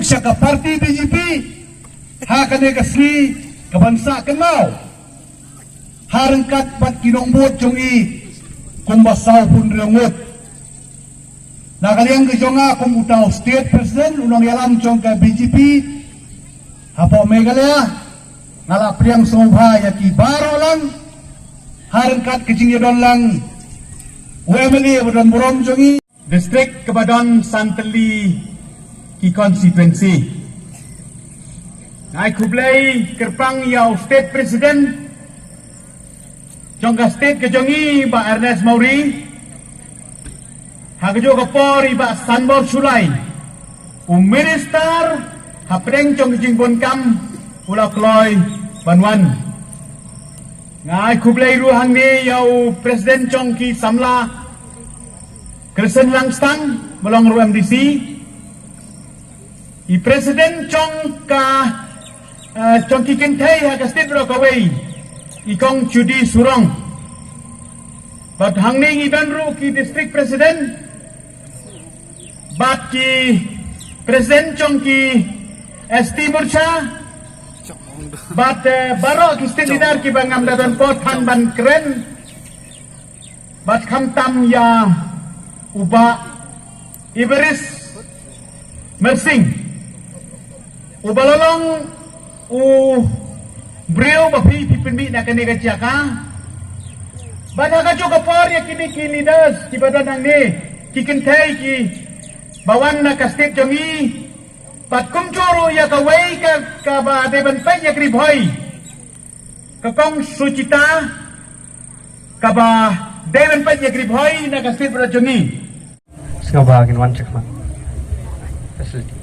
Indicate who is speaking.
Speaker 1: Siya ka parti BJP, hakane kasli kabansa kenal, harangkat bat kinongbot jong i kumbasaw pun rengut. Nakaliang ke jonga kung utaw state president unang yalam jong ka BJP, hapo Meghalaya, ngala priang sumubha yaki baro lang, harangkat kejing yodon lang, UMLA wadan burom jong i, district Kebadan Santali ki konstituensi. Ngai kublai kerpang yau state president jongga state kejongi ba Ernest Mauri hagajo kapori ba Sanbor Sulai minister hapreng jong jingbon kam Pulau Kloy Banwan. Ngai kublai ruhang ni yau presiden jong ki samla Kristen Langstang melong ru MDC i presiden chong ka chong ki kentai ha ka state ro ka wei i kong Chudi Surong bat hangning i banru ki district president bat ki presiden chong ki ST Murcha bat baro ki state leader ki bangam dadan pothan ban kren bat khamtam ya uba Iberis Mersing ubalolong brio bapi pipinbi na kani kacaka bana ka juga por ya kini leaders ki badan nang ni ki kentai ki bawan na ka state jongi pat kumchoro ya ka wei ka ba deban pai ya kribhoi ka kong Sucita ka ba deban pai ya kribhoi na ka state badan jongi
Speaker 2: Ska bara wan check man. Facility.